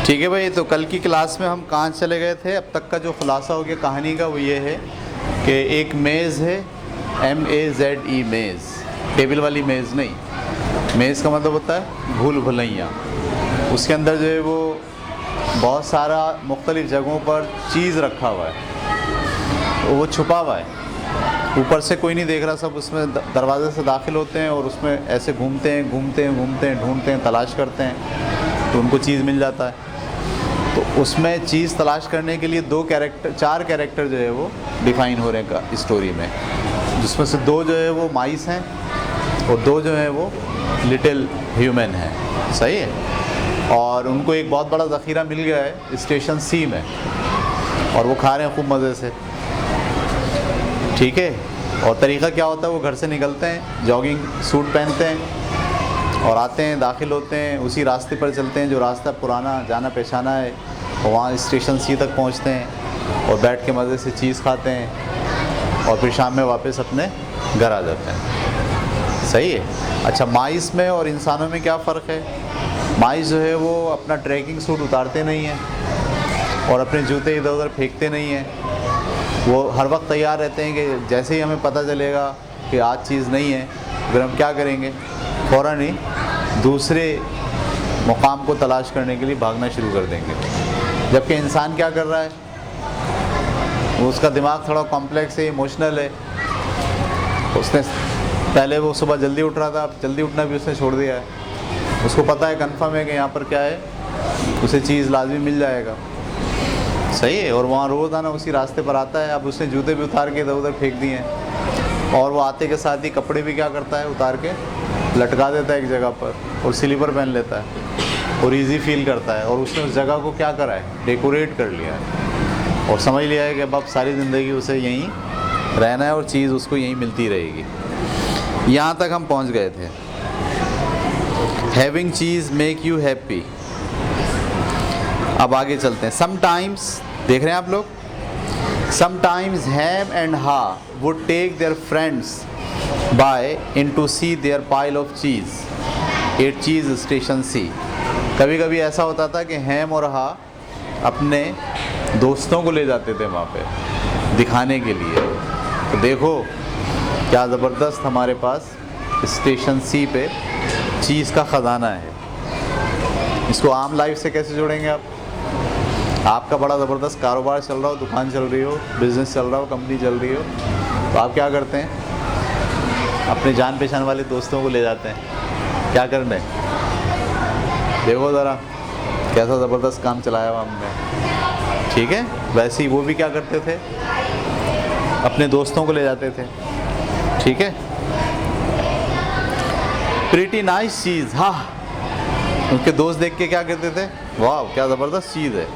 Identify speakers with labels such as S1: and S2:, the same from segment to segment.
S1: ठीक है भाई, तो कल की क्लास में हम कहाँ चले गए थे? अब तक का जो खुलासा हो गया कहानी का वो ये है कि एक मेज़ है, MEZE मेज़, टेबल वाली मेज़ नहीं। मेज़ का मतलब होता है भूल भुलैया। उसके अंदर जो है वो बहुत सारा मुख्तलिफ़ जगहों पर चीज़ रखा हुआ है, वो छुपा हुआ है, ऊपर से कोई नहीं देख रहा। सब उसमें दरवाजे से दाखिल होते हैं और उसमें ऐसे घूमते हैं, ढूंढते हैं, तलाश करते हैं, तो उनको चीज़ मिल जाता है। तो उसमें चीज़ तलाश करने के लिए चार कैरेक्टर जो है वो डिफ़ाइन हो रहे हैं स्टोरी में, जिसमें से 2 जो है वो माइस हैं और 2 जो है वो लिटिल ह्यूमन हैं। सही है। और उनको एक बहुत बड़ा ज़ख़ीरा मिल गया है स्टेशन C में, और वो खा रहे हैं खूब मज़े से। ठीक है। और तरीक़ा क्या होता है, वो घर से निकलते हैं, जॉगिंग सूट पहनते हैं और आते हैं, दाखिल होते हैं, उसी रास्ते पर चलते हैं जो रास्ता पुराना जाना पहचाना है, और वहाँ स्टेशन C तक पहुँचते हैं और बैठ के मज़े से चीज़ खाते हैं और फिर शाम में वापस अपने घर आ जाते हैं। सही है। अच्छा, माइस में और इंसानों में क्या फ़र्क है? माइस जो है वो अपना ट्रैकिंग सूट उतारते नहीं हैं और अपने जूते इधर उधर फेंकते नहीं हैं। वो हर वक्त तैयार रहते हैं कि जैसे ही हमें पता चलेगा कि आज चीज़ नहीं है, फिर हम क्या करेंगे, फ़ौरन ही दूसरे मुकाम को तलाश करने के लिए भागना शुरू कर देंगे। जबकि इंसान क्या कर रहा है, वो उसका दिमाग थोड़ा कॉम्प्लेक्स है, इमोशनल है। उसने पहले वो सुबह जल्दी उठ रहा था, अब जल्दी उठना भी उसने छोड़ दिया है। उसको पता है, कन्फर्म है कि यहाँ पर क्या है, उसे चीज़ लाजमी मिल जाएगा। सही है। और वहाँ रोज़ाना उसी रास्ते पर आता है। अब उसने जूते भी उतार के इधर उधर फेंक दिए हैं, और वो आते के साथ ही कपड़े भी क्या करता है, उतार के लटका देता है एक जगह पर, और स्लीपर पहन लेता है और इजी फील करता है। और उसने उस जगह को क्या करा है, डेकोरेट कर लिया है और समझ लिया है कि अब सारी ज़िंदगी उसे यहीं रहना है और चीज़ उसको यहीं मिलती रहेगी। यहाँ तक हम पहुँच गए थे। Having cheese make you happy. अब आगे चलते हैं। समटाइम्स, देख रहे हैं आप लोग, sometimes Hem and Haw would take their friends by in to see their pile of cheese at cheese Station C। कभी कभी ऐसा होता था कि हैम और हा अपने दोस्तों को ले जाते थे वहाँ पे दिखाने के लिए। तो देखो क्या ज़बरदस्त हमारे पास स्टेशन C पे चीज़ का ख़जाना है। इसको आम लाइफ से कैसे जोड़ेंगे आप? आपका बड़ा ज़बरदस्त कारोबार चल रहा हो, दुकान चल रही हो, बिज़नेस चल रहा हो, कंपनी चल रही हो, तो आप क्या करते हैं, अपने जान पहचान वाले दोस्तों को ले जाते हैं। क्या करने? देखो ज़रा कैसा ज़बरदस्त काम चलाया हुआ हमने। ठीक है। वैसे ही वो भी क्या करते थे, अपने दोस्तों को ले जाते थे। ठीक है। प्रीटी नाइस चीज़, हाँ, उनके दोस्त देख के क्या कहते थे, वाह क्या ज़बरदस्त चीज़ है।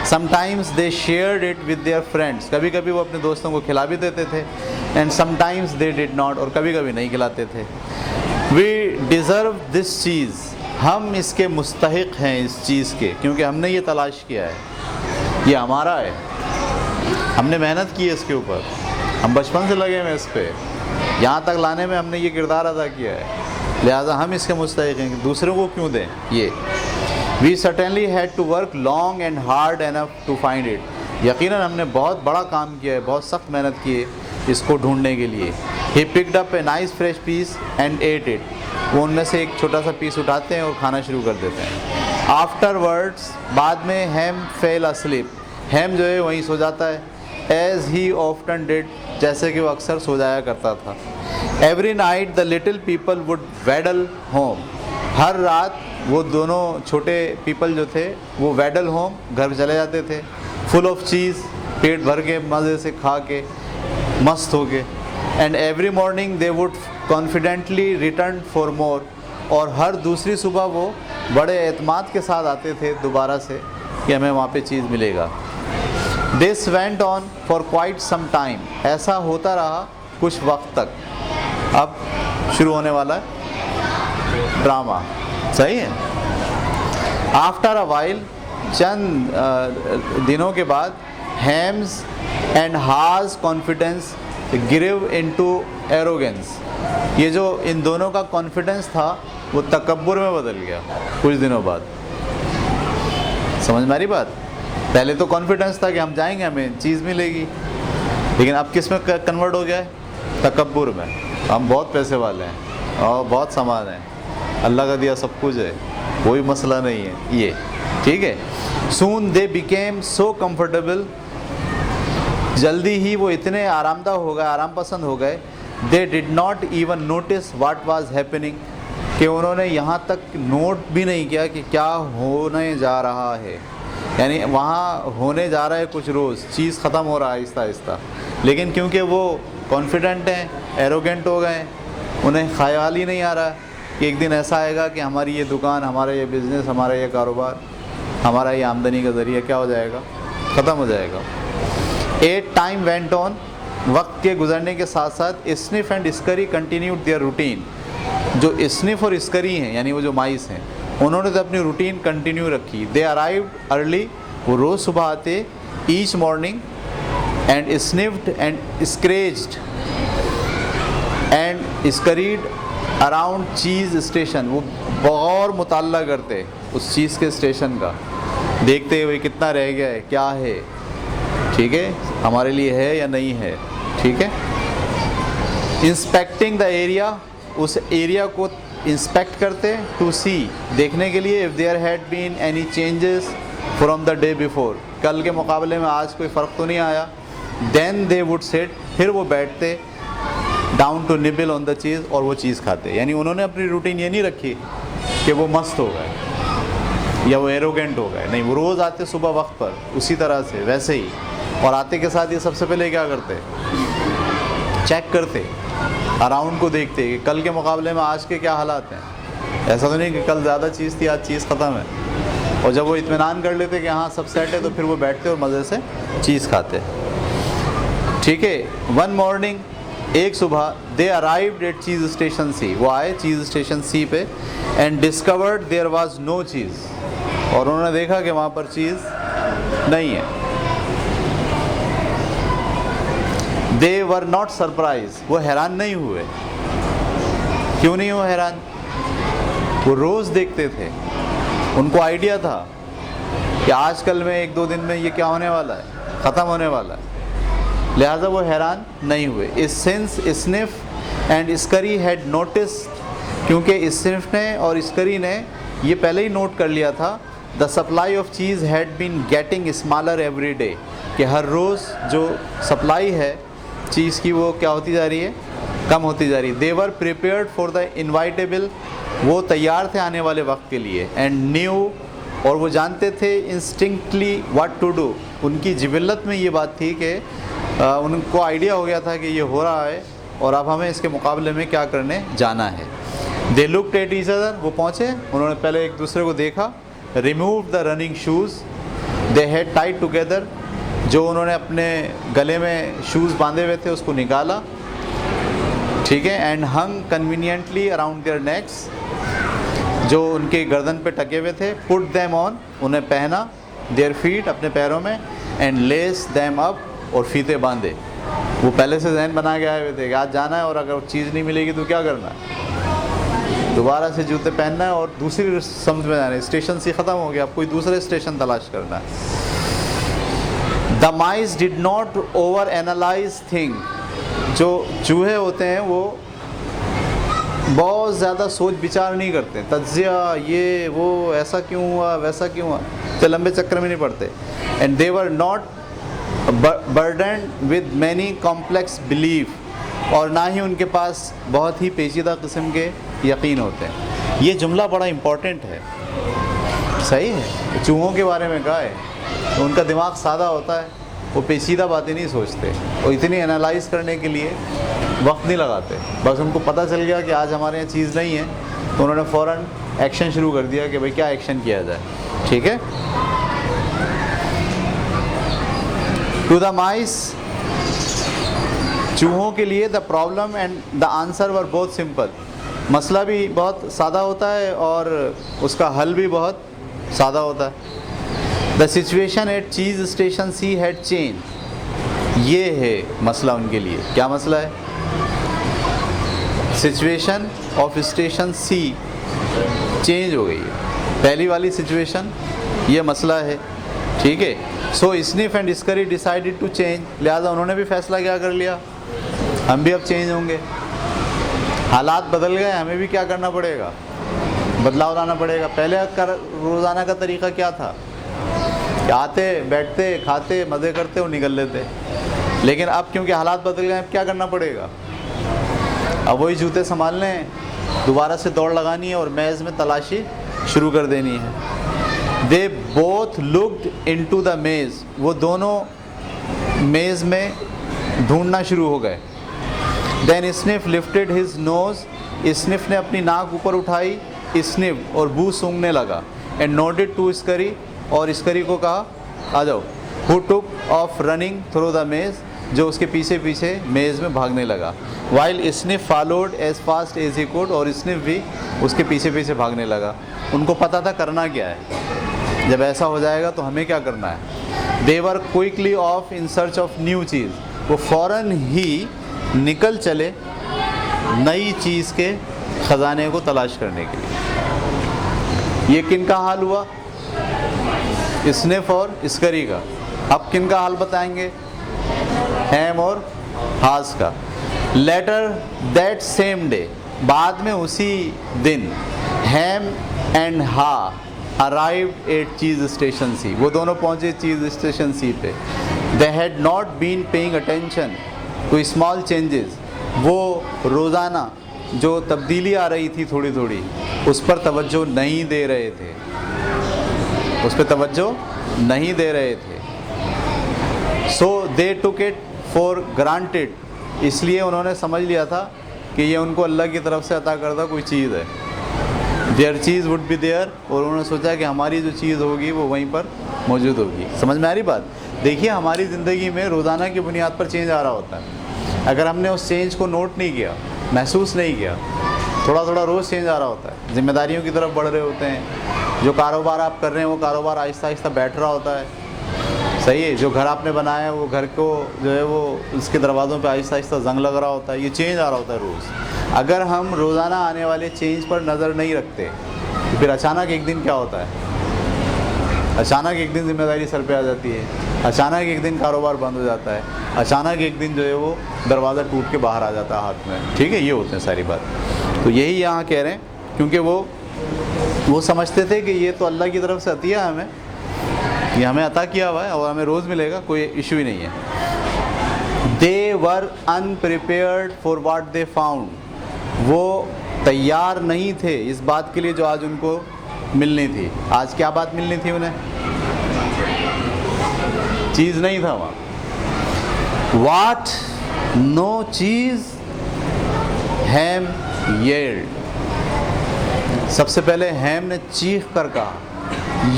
S1: Sometimes they shared it with their friends. कभी कभी वो अपने दोस्तों को खिला भी देते थे। And sometimes they did not, और कभी कभी नहीं खिलाते थे। वी डिज़र्व दिस चीज़, हम इसके मुस्तहिक हैं इस चीज़ के, क्योंकि हमने ये तलाश किया है, ये हमारा है, हमने मेहनत की है इसके ऊपर, हम बचपन से लगे हुए इस पर, यहाँ तक लाने में हमने ये किरदार अदा किया है, लिहाजा हम इसके मुस्तहिक हैं, दूसरों को क्यों दें ये। We certainly had to work long and hard enough to find it. यकीनन हमने बहुत बड़ा काम किया है, बहुत सख्त मेहनत की है इसको ढूंढने के लिए। He picked up a nice fresh piece and ate it. वो उनमें से एक छोटा सा पीस उठाते हैं और खाना शुरू कर देते हैं। आफ्टरवर्ड्स, बाद में, हैम फेल अस्लीप। हैम जो है वहीं सो जाता है, एज ही ऑफ्टन डिड, जैसे कि वो अक्सर सो जाया करता था। Every night the little people would waddle home. हर रात वो दोनों छोटे पीपल जो थे वो वैडल होम, घर चले जाते थे, फुल ऑफ चीज़, पेट भर के मज़े से खा के मस्त हो के। And every morning they would confidently return for more. और हर दूसरी सुबह वो बड़े एतमाद के साथ आते थे दोबारा से कि हमें वहाँ पे चीज़ मिलेगा। This went on for quite some time. ऐसा होता रहा कुछ वक्त तक। अब शुरू होने वाला है ड्रामा। सही है। आफ्टर अ वाइल, चंद दिनों के बाद, हैम्स एंड हाज कॉन्फिडेंस गिव इनटू एरोगेंस। ये जो इन दोनों का कॉन्फिडेंस था वो तकब्बुर में बदल गया कुछ दिनों बाद। समझ में आ रही बात? पहले तो कॉन्फिडेंस था कि हम जाएंगे हमें चीज़ मिलेगी, लेकिन अब किस में कन्वर्ट हो गया है? तकब्बुर में। हम बहुत पैसे वाले हैं और बहुत सामान है, अल्लाह का दिया सब कुछ है, कोई मसला नहीं है ये, ठीक है। सून दे बिकेम सो कंफर्टेबल, जल्दी ही वो इतने आरामदा हो गए, आराम पसंद हो गए। They did not even notice what was happening, कि उन्होंने यहाँ तक नोट भी नहीं किया कि क्या होने जा रहा है। यानी वहाँ होने जा रहा है कुछ, रोज़ चीज़ ख़त्म हो रहा है आहिस्ता आहिस्ता, लेकिन क्योंकि वो कॉन्फिडेंट हैं, एरोगेंट हो गए, उन्हें ख्याल ही नहीं आ रहा कि एक दिन ऐसा आएगा कि हमारी ये दुकान, हमारा ये बिज़नेस, हमारा ये कारोबार, हमारा ये आमदनी का ज़रिया क्या हो जाएगा? ख़त्म हो जाएगा। एट टाइम वेंट ऑन, वक्त के गुजरने के साथ साथ Sniff and Scurry continued their routine. जो स्निफ और स्करी हैं, यानी वो जो माइस हैं, उन्होंने तो अपनी रूटीन कंटिन्यू रखी। दे अराइव्ड अर्ली, वो रोज़ सुबह आते, each morning, and sniffed and scratched and scurried around cheese station. वो बहुत मुताल्ला करते उस चीज़ के स्टेशन का, देखते हुए कितना रह गया है, क्या है, ठीक है, हमारे लिए है या नहीं है, ठीक है। इंस्पेक्टिंग द एरिया, उस एरिया को इंस्पेक्ट करते, टू सी, देखने के लिए, if there had been any changes from the day before, कल के मुकाबले में आज कोई फ़र्क तो नहीं आया। देन दे वुड सिट, फिर वो बैठते, down to nibble on the cheese, और वो चीज़ खाते। यानी उन्होंने अपनी रूटीन ये नहीं रखी कि वो मस्त हो गए या वो एरोगेंट हो गए, नहीं, वो रोज़ आते सुबह वक्त पर, उसी तरह से वैसे ही, और आते के साथ ये सबसे पहले क्या करते? चेक करते, अराउंड को देखते कि कल के मुकाबले में आज के क्या हालात हैं। ऐसा तो नहीं कि कल ज़्यादा चीज़ थी, आज चीज़ ख़त्म है। और जब वो इत्मीनान कर लेते कि हाँ सब सेट है, तो फिर वो बैठते और मज़े से चीज़ खाते, ठीक है। वन मॉर्निंग, एक सुबह, they arrived at cheese station C, वो आए चीज़ स्टेशन सी पे, and discovered there was no cheese, और उन्होंने देखा कि वहाँ पर चीज़ नहीं है। दे वर नॉट सरप्राइज, वो हैरान नहीं हुए। क्यों नहीं हुए हैरान? वो रोज़ देखते थे, उनको आइडिया था कि आजकल में एक दो दिन में ये क्या होने वाला है, ख़त्म होने वाला है, लिहाजा वो हैरान नहीं हुए। Since Sniff and Scurry had notice, क्योंकि स्निफ ने और स्करी ने ये पहले ही नोट कर लिया था, the supply of cheese had been getting smaller every day, कि हर रोज़ जो सप्लाई है चीज़ की वो क्या होती जा रही है? कम होती जा रही है। They were prepared for the inevitable, वो तैयार थे आने वाले वक्त के लिए। एंड न्यू, और वो जानते थे इंस्टिंक्टली व्हाट टू डू, उनकी जिबिल्लत में ये बात थी कि उनको आइडिया हो गया था कि ये हो रहा है और अब हमें इसके मुकाबले में क्या करने जाना है। They looked at each other, वो पहुँचे, उन्होंने पहले एक दूसरे को देखा। Remove the running shoes, they had Tide together, जो उन्होंने अपने गले में शूज़ बांधे हुए थे उसको निकाला, ठीक है। And hung conveniently around their necks, जो उनके गर्दन पे टके हुए थे। पुट देम ऑन, उन्हें पहना। देयर फीट, अपने पैरों में। एंड लेस देम अप, और फीते बांधे। वो पहले से जहन बना के आए हुए थे कि आज जाना है और अगर चीज़ नहीं मिलेगी तो क्या करना है, दोबारा से जूते पहनना है और दूसरी समझ में जाना है। स्टेशन से ख़त्म हो गया, अब कोई दूसरे स्टेशन तलाश करना है। The mice did not over analyse thing, जो चूहे होते हैं वो बहुत ज़्यादा सोच विचार नहीं करते, तज्जिया, ये वो ऐसा क्यों हुआ, वैसा क्यों हुआ, तो लंबे चक्कर में नहीं पड़ते। And they were not burdened with many complex belief, और ना ही उनके पास बहुत ही पेचीदा किस्म के यकीन होते हैं। ये जुमला बड़ा इम्पोर्टेंट है, सही है, चूहों के बारे में कहा है। तो उनका दिमाग सादा होता है, वो पेचीदा बातें नहीं सोचते, और इतनी एनालाइज करने के लिए वक्त नहीं लगाते। बस उनको पता चल गया कि आज हमारे यहाँ चीज़ नहीं है, तो उन्होंने फ़ौरन एक्शन शुरू कर दिया कि भाई क्या एक्शन किया जाए, ठीक है। टू द माइस, चूहों के लिए, the problem and the answer were both simple, मसला भी बहुत सादा होता है और उसका हल भी बहुत सादा होता है। The situation at cheese station C had change, ये है मसला उनके लिए। क्या मसला है? Situation of station C change हो गई है। पहली वाली सिचुएशन ये मसला है, ठीक है। So Sniff and Scurry decided to change, लिहाजा उन्होंने भी फैसला क्या कर लिया, हम भी अब चेंज होंगे। हालात बदल गए, हमें भी क्या करना पड़ेगा, बदलाव लाना पड़ेगा। पहले रोज़ाना का तरीक़ा क्या था, आते बैठते खाते मज़े करते और निकल लेते, लेकिन अब क्योंकि हालात बदल गए, अब क्या करना पड़ेगा, अब वही जूते संभालने हैं, दोबारा से दौड़ लगानी है और मेज़ में तलाशी शुरू कर देनी है। They both looked into the maze, वो दोनों मेज़ में ढूंढना शुरू हो गए। Then Sniff lifted his nose, Sniff ने अपनी नाक ऊपर उठाई, स्निफ और बू सूंघने लगा। एंड नोडेड टू स्करी, और स्करी को कहा आ जाओ। Who took off running through the maze, जो उसके पीछे पीछे मेज़ में भागने लगा। While Sniff followed as fast as he could, और स्निफ भी उसके पीछे पीछे भागने लगा। उनको पता था करना क्या है, जब ऐसा हो जाएगा तो हमें क्या करना है। They were quickly off in search of new cheese, वो फ़ौरन ही निकल चले नई चीज़ के ख़जाने को तलाश करने के लिए। ये किन का हाल हुआ, स्निफ और स्करी का। अब किन का हाल बताएंगे, हैम और हास का। लेटर दैट सेम डे, बाद में उसी दिन, Hem and Haw arrived at cheese station C, वो दोनों पहुँचे चीज़ स्टेशन सी पे। They had not been paying attention to small changes, वो रोज़ाना जो तब्दीली आ रही थी थोड़ी थोड़ी, उस पर तवज्जो नहीं दे रहे थे, उस पर तवज्जो नहीं दे रहे थे। सो दे टुक इट फॉर ग्रांटेड, इसलिए उन्होंने समझ लिया था कि ये उनको अल्लाह की तरफ से अता करदा कोई चीज़ है। Their cheese would be there, और उन्होंने सोचा कि हमारी जो चीज़ होगी वो वहीं पर मौजूद होगी। समझ में आ रही बात। देखिए, हमारी ज़िंदगी में रोज़ाना की बुनियाद पर चेंज आ रहा होता है। अगर हमने उस चेंज को नोट नहीं किया, महसूस नहीं किया, थोड़ा थोड़ा रोज़ चेंज आ रहा होता है, जिम्मेदारियों की तरफ बढ़ रहे होते हैं, जो कारोबार आप कर रहे हैं वो कारोबार आहिस्ता आहिस्ता बैठ रहा होता है, सही है, जो घर आपने बनाया है वो घर को जो है वो उसके दरवाज़ों पे आहिस्ता आहिस्ता जंग लग रहा होता है, ये चेंज आ रहा होता है रोज़। अगर हम रोज़ाना आने वाले चेंज पर नज़र नहीं रखते तो फिर अचानक एक दिन क्या होता है, अचानक एक दिन जिम्मेदारी सर पे आ जाती है, अचानक एक दिन कारोबार बंद हो जाता है, अचानक एक दिन जो है वो दरवाज़ा टूट के बाहर आ जाता है हाथ में, ठीक है, ये होते हैं सारी बात। तो यही यहाँ कह रहे हैं, क्योंकि वो समझते थे कि ये तो अल्लाह की तरफ से अतिया हमें, ये हमें अता किया हुआ है और हमें रोज़ मिलेगा, कोई इशू ही नहीं है। They were अनप्रिपेयर्ड for watt they found, वो तैयार नहीं थे इस बात के लिए जो आज उनको मिलनी थी। आज क्या बात मिलनी थी उन्हें, चीज़ नहीं था वहाँ। वाट नो चीज़ हैम येल्ड, सबसे पहले हैम ने चीख कर कहा,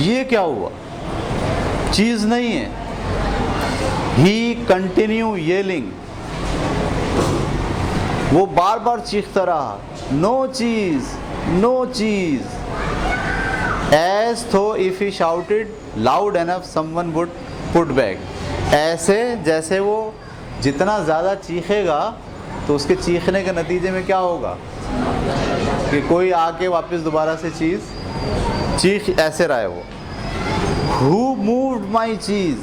S1: ये क्या हुआ, चीज़ नहीं है। ही कंटिन्यू येलिंग, वो बार बार चीखता रहा, नो चीज़, नो चीज़। एज थो if he shouted loud enough someone would put back, ऐसे जैसे वो जितना ज़्यादा चीखेगा तो उसके चीखने के नतीजे में क्या होगा कि कोई आके वापस दोबारा से चीख ऐसे रहा है वो। Who moved my चीज़,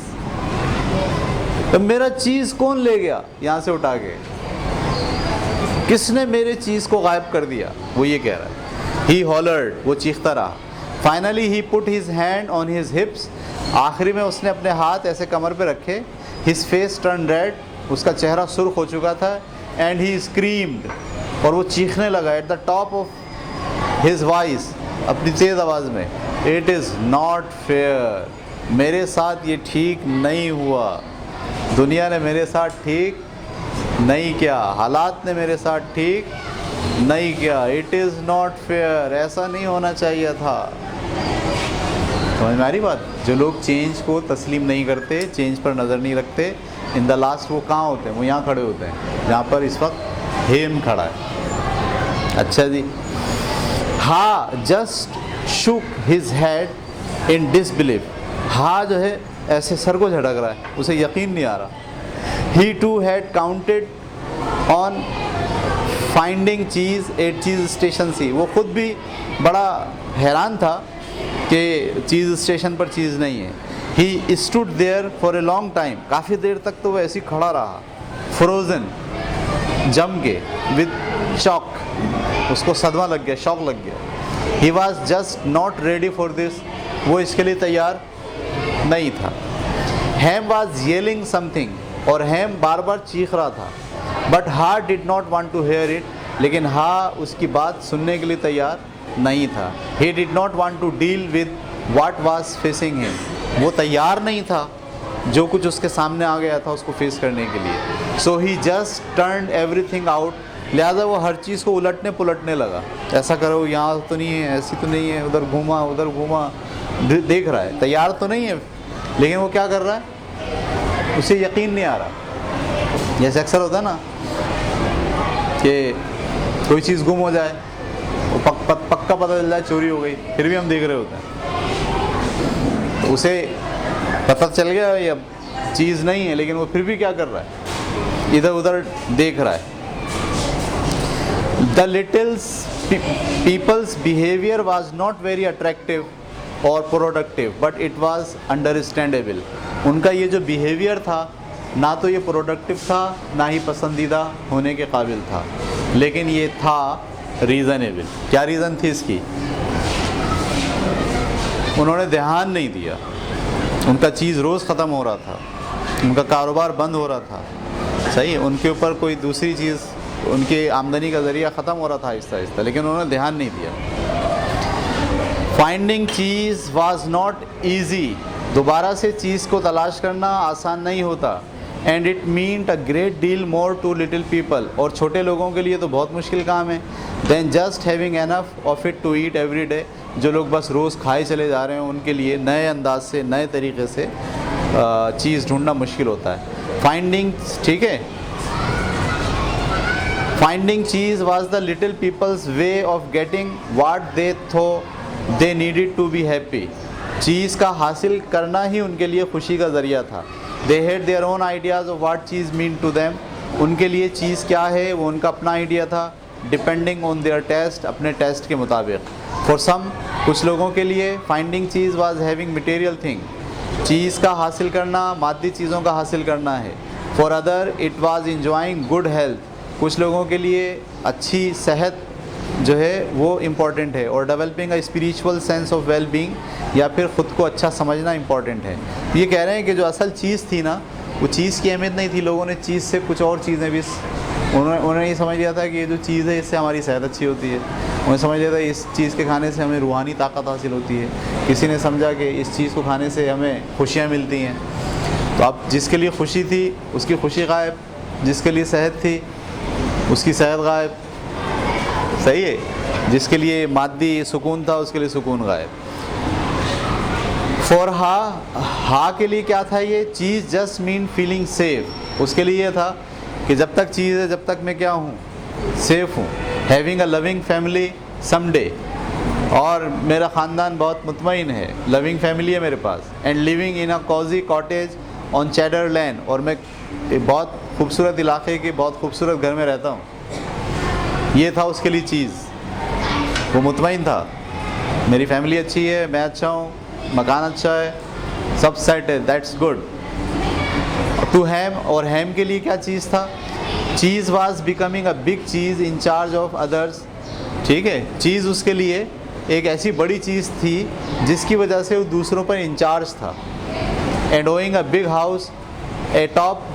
S1: तो मेरा चीज़ कौन ले गया यहाँ से उठा के, किसने मेरे चीज़ को गायब कर दिया, वो ये कह रहा है। He hollered, वो चीखता रहा। Finally he put his hand on his hips, आखिरी में उसने अपने हाथ ऐसे कमर पे रखे। His face turned red, उसका चेहरा सुर्ख हो चुका था। And he screamed, और वो चीखने लगा at the top of his voice, अपनी तेज़ आवाज़ में, It is not fair, मेरे साथ ये ठीक नहीं हुआ, दुनिया ने मेरे साथ ठीक नहीं किया, हालात ने मेरे साथ ठीक नहीं किया। It is not fair, ऐसा नहीं होना चाहिए था। समझ में आ रही बात। जो लोग चेंज को तस्लीम नहीं करते, चेंज पर नज़र नहीं रखते, इन द लास्ट वो कहाँ होते हैं, वो यहाँ खड़े होते हैं जहाँ पर इस वक्त हेम खड़ा है। अच्छा जी, हा just shook his head in disbelief, हा जो है ऐसे सर को झटक रहा है, उसे यकीन नहीं आ रहा। He too had counted on finding cheese at cheese station C, वो खुद भी बड़ा हैरान था कि चीज़ स्टेशन पर चीज़ नहीं है। He stood there for a long time, काफ़ी देर तक तो वो ऐसे ही खड़ा रहा, फ्रोजन, जम के, विद शॉक, उसको सदमा लग गया, शॉक लग गया। He was just not ready for this, वो इसके लिए तैयार नहीं था। हैम वॉज येलिंग समथिंग, और हैम बार बार चीख रहा था, but Haw did not want to hear it, लेकिन हा उसकी बात सुनने के लिए तैयार नहीं था। He did not want to deal with what was facing him, वो तैयार नहीं था जो कुछ उसके सामने आ गया था उसको फेस करने के लिए। सो ही जस्ट टर्न एवरीथिंग आउट, लिहाजा वो हर चीज़ को उलटने पुलटने लगा। ऐसा करो, यहाँ तो नहीं है, ऐसी तो नहीं है, उधर घूमा उधर घूमा, देख रहा है, तैयार तो नहीं है, लेकिन वो क्या कर रहा है, उसे यकीन नहीं आ रहा। जैसे अक्सर होता है ना कि कोई चीज़ गुम हो जाए, वो पक्का पता चल जाए चोरी हो गई, फिर भी हम देख रहे होते हैं, तो उसे पता चल गया ये अब चीज़ नहीं है, लेकिन वो फिर भी क्या कर रहा है, इधर उधर देख रहा है। The littles peoples behaviour was not very attractive और productive, but it was understandable. उनका ये जो बिहेवियर था, ना तो ये प्रोडक्टिव था, ना ही पसंदीदा होने के काबिल था, लेकिन ये था रीज़नेबल। क्या रीज़न थी इसकी? उन्होंने ध्यान नहीं दिया, उनका चीज़ रोज़ ख़त्म हो रहा था, उनका कारोबार बंद हो रहा था, सही, उनके ऊपर कोई दूसरी चीज़, उनकी आमदनी का ज़रिया ख़त्म हो रहा था आहिस्ता आहिस्ता, लेकिन उन्होंने ध्यान नहीं दिया। Finding cheese was not easy, दोबारा से चीज़ को तलाश करना आसान नहीं होता। And it meant a great deal more to little people, और छोटे लोगों के लिए तो बहुत मुश्किल काम है। Then just having enough of it to eat every day, जो लोग बस रोज़ खाए चले जा रहे हैं, उनके लिए नए अंदाज से, नए तरीके से चीज़ ढूंढना मुश्किल होता है। फाइंडिंग, ठीक है, finding cheese was the little peoples way of getting what they thought they needed to be happy. Cheese का हासिल करना ही उनके लिए खुशी का ज़रिया था। They had their own ideas of what cheese meant to them, उनके लिए चीज़ क्या है वो उनका अपना आइडिया था, डिपेंडिंग ऑन देयर टेस्ट, अपने टेस्ट के मुताबिक। फॉर सम, कुछ लोगों के लिए finding cheese was having material thing, cheese का हासिल करना मादी चीज़ों का हासिल करना है। For other it was enjoying good health, कुछ लोगों के लिए अच्छी सेहत जो है वो इम्पॉर्टेंट है, और developing a spiritual sense of well being, या फिर ख़ुद को अच्छा समझना इम्पॉर्टेंट है। ये कह रहे हैं कि जो असल चीज़ थी ना, वो चीज़ की अहमियत नहीं थी, लोगों ने चीज़ से कुछ और चीज़ें भी, उन्होंने ये समझ लिया था कि ये जो चीज़ है इससे हमारी सेहत अच्छी होती है, उन्होंने समझ लिया था इस चीज़ के खाने से हमें रूहानी ताकत हासिल होती है, किसी ने समझा कि इस चीज़ को खाने से हमें खुशियाँ मिलती हैं। तो अब जिसके लिए खुशी थी उसकी खुशी गायब, जिसके लिए सेहत थी उसकी सेहत गायब, सही है, जिसके लिए मादी सुकून था उसके लिए सुकून गायब। फॉर हा के लिए क्या था, ये चीज़ जस्ट मीन फीलिंग सेफ, उसके लिए ये था कि जब तक चीज़ है, जब तक मैं क्या हूँ, सेफ हूँ। Having a loving family someday, और मेरा ख़ानदान बहुत मुतमईन है, लविंग फैमिली है मेरे पास। And living in a cosy cottage on Cheddar Lane, और मैं बहुत खूबसूरत इलाके के बहुत खूबसूरत घर में रहता हूँ। ये था उसके लिए चीज़, वो मुतमईन था, मेरी फैमिली अच्छी है, मैं अच्छा हूँ, मकान अच्छा है, सब सेट है, दैट्स गुड। टू हैम, और हैम के लिए क्या चीज़ था, cheese was becoming a big cheese in charge of others, ठीक है, चीज़ उसके लिए एक ऐसी बड़ी चीज़ थी जिसकी वजह से वो दूसरों पर इंचार्ज था। And owning a big house atop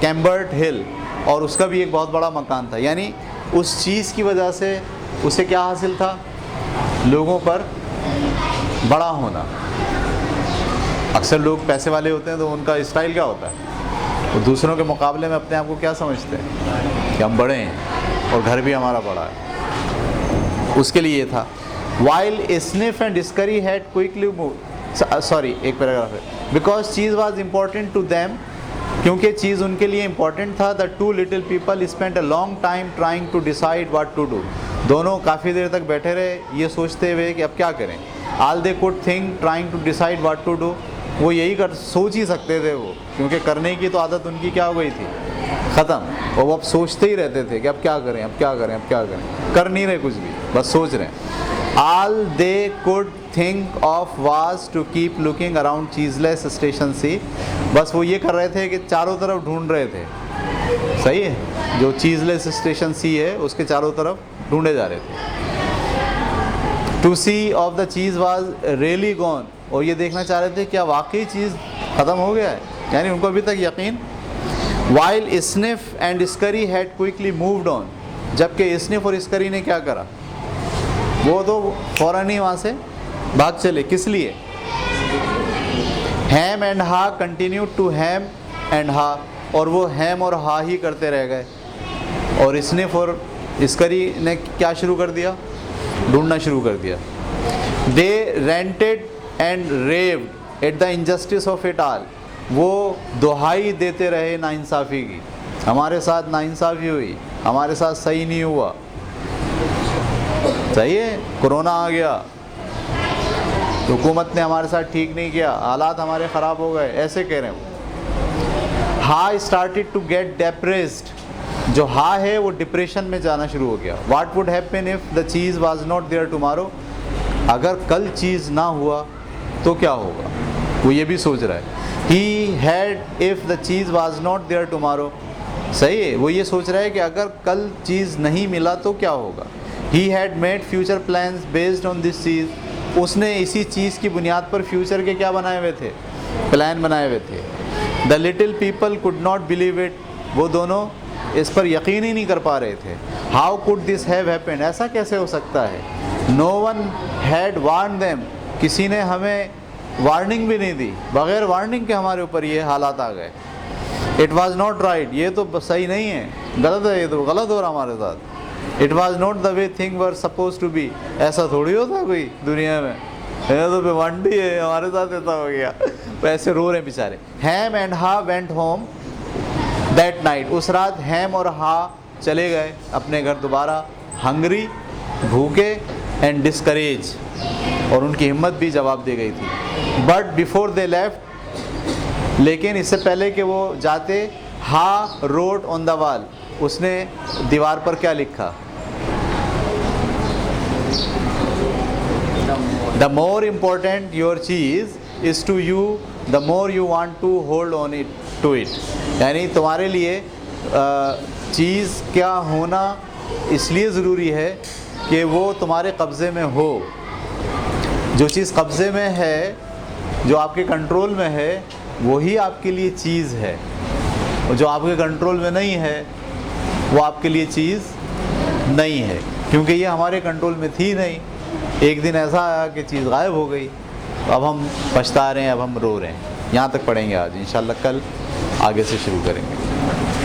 S1: Camembert Hill, और उसका भी एक बहुत बड़ा मकान था। यानी उस चीज़ की वजह से उसे क्या हासिल था, लोगों पर बड़ा होना। अक्सर लोग पैसे वाले होते हैं तो उनका स्टाइल क्या होता है, वो दूसरों के मुकाबले में अपने आप को क्या समझते हैं कि हम बड़े हैं और घर भी हमारा बड़ा है, उसके लिए था। While Sniff and Scurry had quickly move, sorry एक पैराग्राफ है, because cheese was important to them, क्योंकि चीज़ उनके लिए इम्पॉर्टेंट था। The two little people spent a long time trying to decide what to do, दोनों काफ़ी देर तक बैठे रहे ये सोचते हुए कि अब क्या करें। All they could think trying to decide what to do, वो यही सोच ही सकते थे वो, क्योंकि करने की तो आदत उनकी क्या हो गई थी, ख़त्म, और वो अब सोचते ही रहते थे कि अब क्या करें, अब क्या करें, अब क्या करें, कर नहीं रहे कुछ भी, बस सोच रहे हैं। All they could think of was to keep looking around cheeseless station C. बस वो ये कर रहे थे कि चारों तरफ ढूंढ रहे थे, सही है, जो चीज़लेस स्टेशन सी है उसके चारों तरफ ढूंढे जा रहे थे। To see of the cheese was really gone, और ये देखना चाह रहे थे क्या वाकई चीज़ ख़त्म हो गया है, यानी उनको अभी तक यकीन। While Sniff and Scurry had quickly moved on, जबकि स्निफ और स्करी ने क्या करा, वो तो फ़ौरन ही वहाँ से भाग चले। किस लिए? हैम एंड हा कंटिन्यू टू हैम एंड हा, और वो हैम और हा ही करते रह गए, और स्निफ और स्करी ने क्या शुरू कर दिया, ढूंढना शुरू कर दिया। They ranted and raved at the injustice of it all, वो दुहाई देते रहे नाइंसाफ़ी की, हमारे साथ नाइंसाफ़ी हुई, हमारे साथ सही नहीं हुआ, सही है, कोरोना आ गया, हुकूमत ने हमारे साथ ठीक नहीं किया, हालात हमारे ख़राब हो गए, ऐसे कह रहे हैं वो। हा स्टार्टेड टू गेट डिप्रेस्ड, जो हा है वो डिप्रेशन में जाना शुरू हो गया। What would happen if the cheese was not there tomorrow, अगर कल चीज़ ना हुआ तो क्या होगा, वो ये भी सोच रहा है। He had if the cheese was not there tomorrow, सही है, वो ये सोच रहा है कि अगर कल चीज़ नहीं मिला तो क्या होगा। He had made future plans based on this cheese, उसने इसी चीज़ की बुनियाद पर फ्यूचर के क्या बनाए हुए थे, प्लान बनाए हुए थे। The little people could not believe it, वो दोनों इस पर यकीन ही नहीं कर पा रहे थे। How could this have happened, ऐसा कैसे हो सकता है। No one had warned them, किसी ने हमें वार्निंग भी नहीं दी, बग़ैर वार्निंग के हमारे ऊपर ये हालात आ गए। इट वॉज़ नॉट राइट, ये तो सही नहीं है, गलत है, ये तो गलत हो रहा हमारे साथ। It was not the way thing were suppose to be, ऐसा थोड़ी होता कोई दुनिया में, ये तो भिवांडी है, हमारे साथ ऐसा हो गया, तो ऐसे रो रहे बेचारे। हैम एंड हा वेंट होम दैट नाइट, उस रात हैम और हा चले गए अपने घर दोबारा, हंगरी, भूखे, एंड डिस्करेज, और उनकी हिम्मत भी जवाब दे गई थी। बट बिफोर दे लेफ्ट, लेकिन इससे पहले कि वो जाते, हा रोट ऑन द वॉल, उसने दीवार पर क्या लिखा, the more important your cheese is to you the more you want to hold on it to it, यानी तुम्हारे लिए चीज़ क्या होना इसलिए ज़रूरी है कि वो तुम्हारे कब्ज़े में हो। जो चीज़ कब्ज़े में है, जो आपके कंट्रोल में है, वही आपके लिए चीज़ है, और जो आपके कंट्रोल में नहीं है वो आपके लिए चीज़ नहीं है, क्योंकि ये हमारे कंट्रोल में थी नहीं। एक दिन ऐसा आया कि चीज़ गायब हो गई, अब हम पछता रहे हैं, अब हम रो रहे हैं। यहाँ तक पढ़ेंगे आज, इंशाल्लाह कल आगे से शुरू करेंगे।